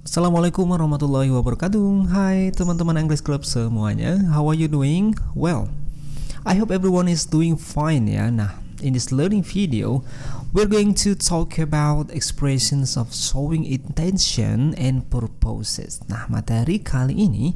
Assalamualaikum warahmatullahi wabarakatuh. Hai teman-teman English Club semuanya. How are you doing? Well, I hope everyone is doing fine ya. Nah, in this learning video, we're going to talk about expressions of showing intention and purposes. Nah, materi kali ini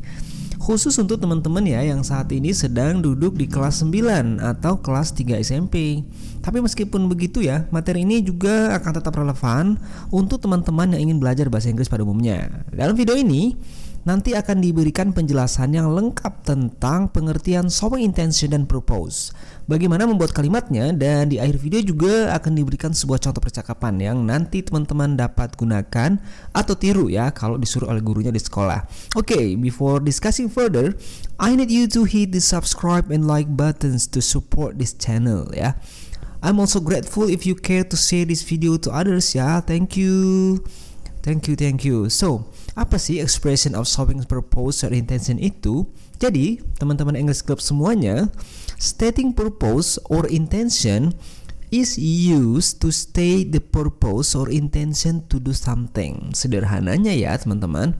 khusus untuk teman-teman ya yang saat ini sedang duduk di kelas 9 atau kelas 3 SMP. Tapi meskipun begitu ya, materi ini juga akan tetap relevan untuk teman-teman yang ingin belajar bahasa Inggris pada umumnya. Dalam video ini nanti akan diberikan penjelasan yang lengkap tentang pengertian showing intention dan purpose, bagaimana membuat kalimatnya, dan di akhir video juga akan diberikan sebuah contoh percakapan yang nanti teman-teman dapat gunakan atau tiru ya kalau disuruh oleh gurunya di sekolah. Okay, before discussing further, I need you to hit the subscribe and like buttons to support this channel ya. I'm also grateful if you care to share this video to others ya. Thank you. So, apa sih expression of showing purpose or intention itu? Jadi, teman-teman English Club semuanya, stating purpose or intention is used to state the purpose or intention to do something. Sederhananya ya, teman-teman.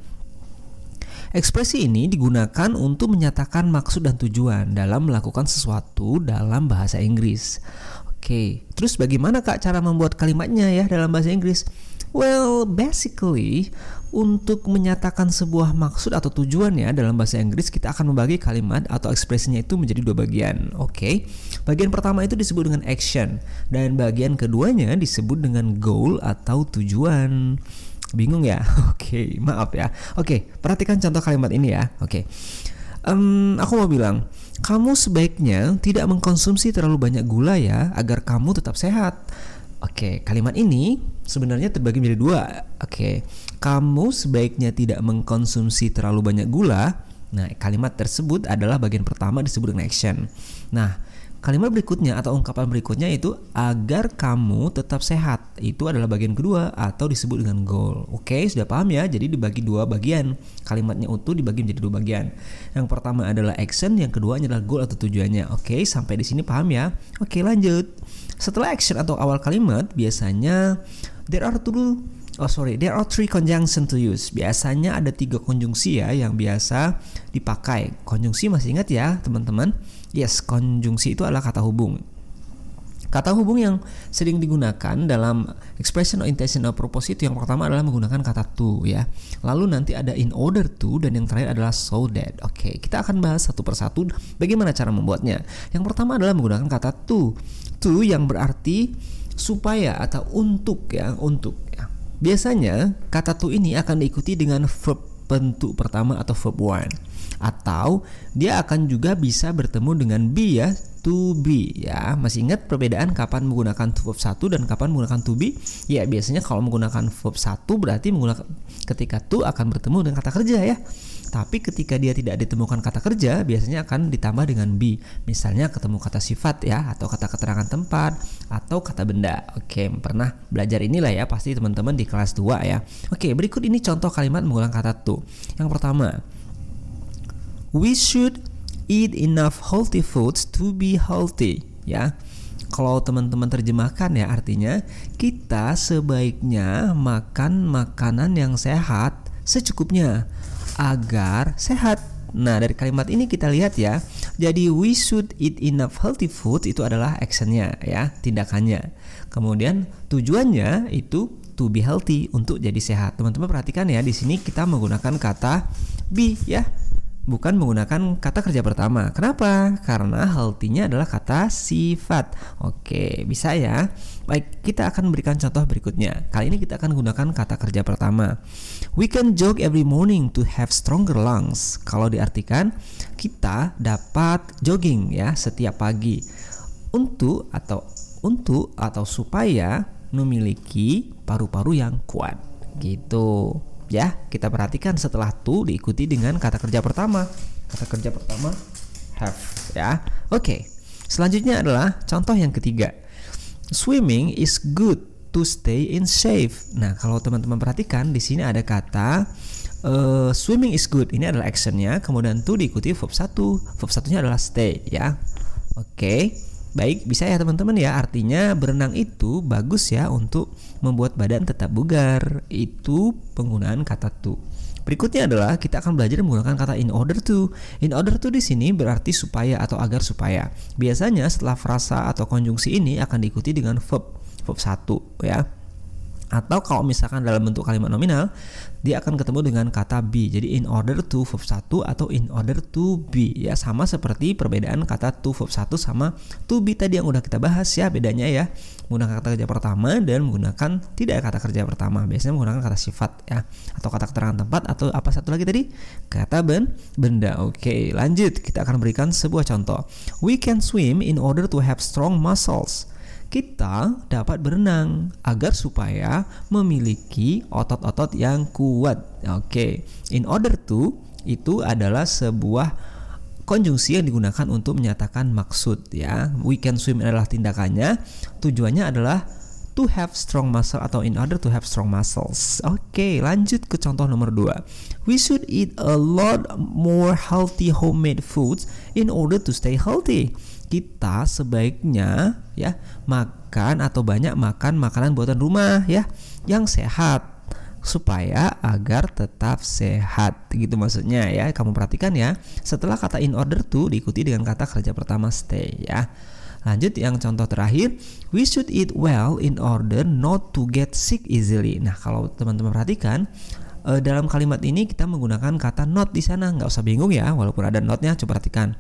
Ekspresi ini digunakan untuk menyatakan maksud dan tujuan dalam melakukan sesuatu dalam bahasa Inggris. Oke, terus bagaimana Kak cara membuat kalimatnya ya dalam bahasa Inggris? Well, basically untuk menyatakan sebuah maksud atau tujuan ya dalam bahasa Inggris, kita akan membagi kalimat atau ekspresinya itu menjadi dua bagian. Oke. Bagian pertama itu disebut dengan action dan bagian keduanya disebut dengan goal atau tujuan. Bingung ya? Oke, maaf ya. Oke, perhatikan contoh kalimat ini ya. Oke. Aku mau bilang, kamu sebaiknya tidak mengkonsumsi terlalu banyak gula ya agar kamu tetap sehat. Oke, kalimat ini sebenarnya terbagi menjadi dua. Oke, kamu sebaiknya tidak mengkonsumsi terlalu banyak gula. Nah, kalimat tersebut adalah bagian pertama disebut dengan action. Nah, kalimat berikutnya atau ungkapan berikutnya itu agar kamu tetap sehat. Itu adalah bagian kedua atau disebut dengan goal. Oke, sudah paham ya? Jadi dibagi dua bagian. Kalimatnya utuh dibagi menjadi dua bagian. Yang pertama adalah action, yang kedua adalah goal atau tujuannya. Oke, sampai di sini paham ya? Oke, lanjut. Setelah action atau awal kalimat, biasanya there are three conjunction to use. Biasanya ada 3 konjungsi ya yang biasa dipakai. Konjungsi masih ingat ya teman-teman? Yes, konjungsi itu adalah kata hubung. Kata hubung yang sering digunakan dalam expression of intention or purpose itu yang pertama adalah menggunakan kata to ya. Lalu nanti ada in order to, dan yang terakhir adalah so that. Oke, kita akan bahas satu persatu bagaimana cara membuatnya. Yang pertama adalah menggunakan kata to. To yang berarti supaya atau untuk ya, untuk ya. Biasanya kata to ini akan diikuti dengan verb bentuk pertama atau verb one, atau dia akan juga bisa bertemu dengan be ya, to be ya. Masih ingat perbedaan kapan menggunakan verb 1 dan kapan menggunakan to be? Ya, biasanya kalau menggunakan verb 1 berarti ketika to akan bertemu dengan kata kerja ya. Tapi ketika dia tidak ditemukan kata kerja, biasanya akan ditambah dengan be. Misalnya ketemu kata sifat ya, atau kata keterangan tempat, atau kata benda. Oke, pernah belajar inilah ya pasti teman-teman di kelas 2 ya. Oke, berikut ini contoh kalimat menggunakan kata to. Yang pertama, we should eat enough healthy foods to be healthy ya. Kalau teman-teman terjemahkan ya, artinya kita sebaiknya makan makanan yang sehat secukupnya agar sehat. Nah, dari kalimat ini kita lihat ya. Jadi we should eat enough healthy food itu adalah actionnya ya, tindakannya. Kemudian tujuannya itu to be healthy, untuk jadi sehat. Teman-teman perhatikan ya, di sini kita menggunakan kata be ya, bukan menggunakan kata kerja pertama. Kenapa? Karena healthy-nya adalah kata sifat. Oke, bisa ya. Baik, kita akan memberikan contoh berikutnya. Kali ini kita akan gunakan kata kerja pertama. We can jog every morning to have stronger lungs. Kalau diartikan, kita dapat jogging ya setiap pagi untuk atau supaya memiliki paru-paru yang kuat. Gitu. Ya, kita perhatikan setelah to diikuti dengan kata kerja pertama. Kata kerja pertama have ya. Oke. Selanjutnya adalah contoh yang ketiga. Swimming is good to stay in shape. Nah, kalau teman-teman perhatikan di sini ada kata swimming is good. Ini adalah actionnya. Kemudian to diikuti verb 1. Verb 1-nya adalah stay ya. Oke. Baik, bisa ya teman-teman ya. Artinya berenang itu bagus ya untuk membuat badan tetap bugar. Itu penggunaan kata to. Berikutnya adalah kita akan belajar menggunakan kata in order to. In order to di sini berarti supaya atau agar supaya. Biasanya setelah frasa atau konjungsi ini akan diikuti dengan verb 1 ya. Atau kalau misalkan dalam bentuk kalimat nominal, dia akan ketemu dengan kata be. Jadi in order to verb 1 atau in order to be ya, sama seperti perbedaan kata to verb 1 sama to be tadi yang udah kita bahas ya, bedanya ya. Menggunakan kata kerja pertama dan menggunakan tidak kata kerja pertama. Biasanya menggunakan kata sifat ya, atau kata keterangan tempat, atau apa satu lagi tadi? Kata benda. Oke, lanjut. Kita akan berikan sebuah contoh. We can swim in order to have strong muscles. Kita dapat berenang agar supaya memiliki otot-otot yang kuat. Oke, in order to itu adalah sebuah konjungsi yang digunakan untuk menyatakan maksud ya. We can swim adalah tindakannya, tujuannya adalah to have strong muscle atau in order to have strong muscles. Oke, lanjut ke contoh nomor 2. We should eat a lot more healthy homemade foods in order to stay healthy. Kita sebaiknya ya makan atau banyak makan makanan buatan rumah ya yang sehat supaya agar tetap sehat, gitu maksudnya ya. Kamu perhatikan ya, setelah kata in order to diikuti dengan kata kerja pertama stay ya. Lanjut yang contoh terakhir, we should eat well in order not to get sick easily. Nah, kalau teman-teman perhatikan dalam kalimat ini kita menggunakan kata not di sana, nggak usah bingung ya, walaupun ada notnya. Coba perhatikan.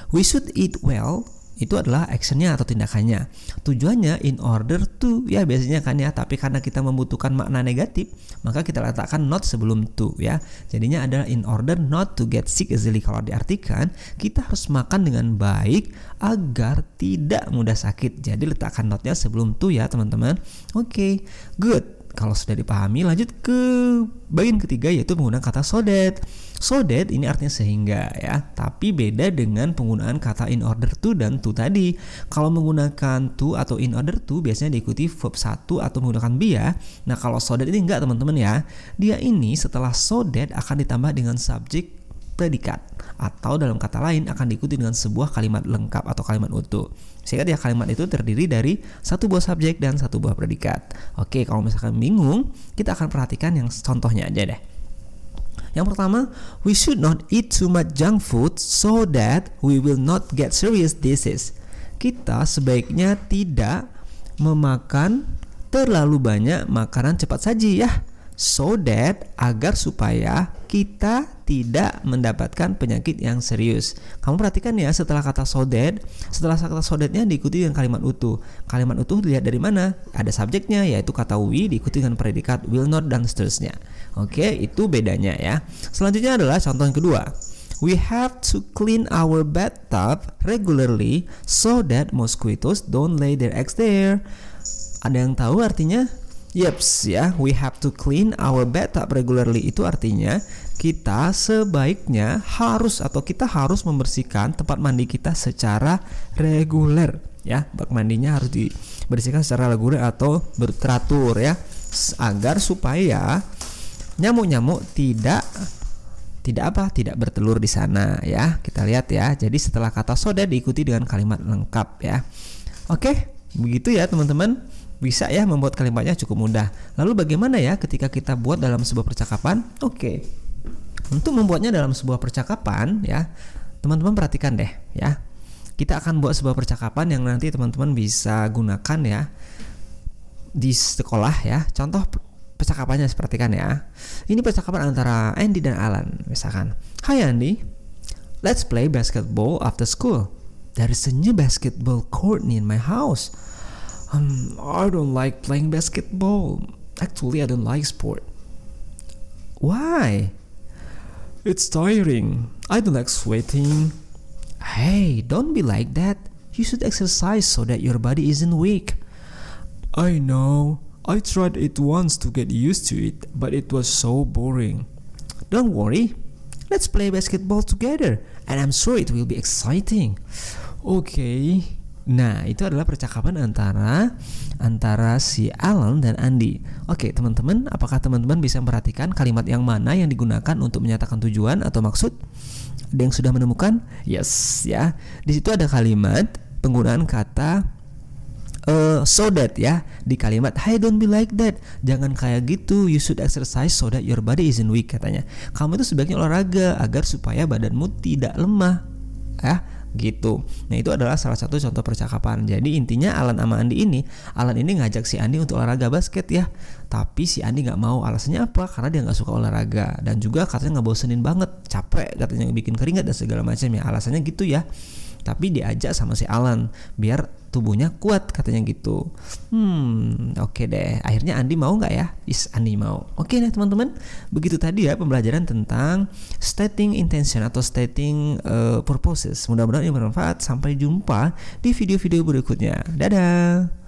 We should eat well itu adalah actionnya atau tindakannya. Tujuannya in order to ya biasanya kan ya, tapi karena kita membutuhkan makna negatif, maka kita letakkan not sebelum to ya. Jadinya adalah in order not to get sick easily. Kalau diartikan, kita harus makan dengan baik agar tidak mudah sakit. Jadi letakkan notnya sebelum to ya teman-teman. Oke, good. Kalau sudah dipahami, lanjut ke bagian ketiga yaitu penggunaan kata so that. So that ini artinya sehingga ya, tapi beda dengan penggunaan kata in order to dan to tadi. Kalau menggunakan to atau in order to biasanya diikuti verb 1 atau menggunakan be ya. Nah, kalau so that ini enggak teman-teman ya. Dia ini setelah so that akan ditambah dengan subjek predikat, atau dalam kata lain akan diikuti dengan sebuah kalimat lengkap atau kalimat utuh. Sehingga dia kalimat itu terdiri dari satu buah subjek dan satu buah predikat. Oke, kalau misalkan bingung, kita akan perhatikan yang contohnya aja deh. Yang pertama, we should not eat too much junk food so that we will not get serious disease. Kita sebaiknya tidak memakan terlalu banyak makanan cepat saji ya. So that, agar supaya kita tidak mendapatkan penyakit yang serius. Kamu perhatikan ya, setelah kata so that, setelah kata so that-nya diikuti dengan kalimat utuh. Kalimat utuh dilihat dari mana? Ada subjeknya yaitu kata we, diikuti dengan predikat will not dan seterusnya. Oke, itu bedanya ya. Selanjutnya adalah contoh yang kedua. We have to clean our bathtub regularly so that mosquitoes don't lay their eggs there. Ada yang tahu artinya? Yeps ya, we have to clean our bathtub regularly itu artinya kita sebaiknya harus atau kita harus membersihkan tempat mandi kita secara reguler ya. Bak mandinya harus dibersihkan secara reguler atau teratur ya, agar supaya nyamuk-nyamuk tidak bertelur di sana ya. Kita lihat ya. Jadi setelah kata soda diikuti dengan kalimat lengkap ya. Oke, begitu ya teman-teman. Bisa ya membuat kalimatnya cukup mudah. Lalu bagaimana ya ketika kita buat dalam sebuah percakapan? Oke. Untuk membuatnya dalam sebuah percakapan ya, teman-teman perhatikan deh ya. Kita akan buat sebuah percakapan yang nanti teman-teman bisa gunakan ya di sekolah ya. Contoh percakapannya sepertikan ya. Ini percakapan antara Andy dan Alan misalkan. Hi Andy, let's play basketball after school. There is a new basketball court near my house. I don't like playing basketball. Actually, I don't like sport. Why? It's tiring. I don't like sweating. Hey, don't be like that. You should exercise so that your body isn't weak. I know. I tried it once to get used to it, but it was so boring. Don't worry. Let's play basketball together, and I'm sure it will be exciting. Okay. Nah, itu adalah percakapan antara si Alan dan Andy. Oke, teman-teman, apakah teman-teman bisa memperhatikan kalimat yang mana yang digunakan untuk menyatakan tujuan atau maksud? Ada yang sudah menemukan? Yes, ya. Di situ ada kalimat penggunaan kata so that ya di kalimat hey don't be like that, jangan kayak gitu, you should exercise so that your body isn't weak, katanya. Kamu itu sebaiknya olahraga agar supaya badanmu tidak lemah ya gitu. Nah itu adalah salah satu contoh percakapan. Jadi intinya Alan sama Andi ini, Alan ini ngajak si Andi untuk olahraga basket ya, tapi si Andi nggak mau. Alasannya apa? Karena dia nggak suka olahraga dan juga katanya ngebosenin banget, capek katanya, bikin keringat dan segala macam ya. Alasannya gitu ya. Tapi diajak sama si Alan biar tubuhnya kuat katanya gitu. Oke deh. Akhirnya Andi mau nggak ya? Andi mau. Oke deh teman-teman. Begitu tadi ya pembelajaran tentang stating intention atau stating purposes. Mudah-mudahan ini bermanfaat. Sampai jumpa di video-video berikutnya. Dadah.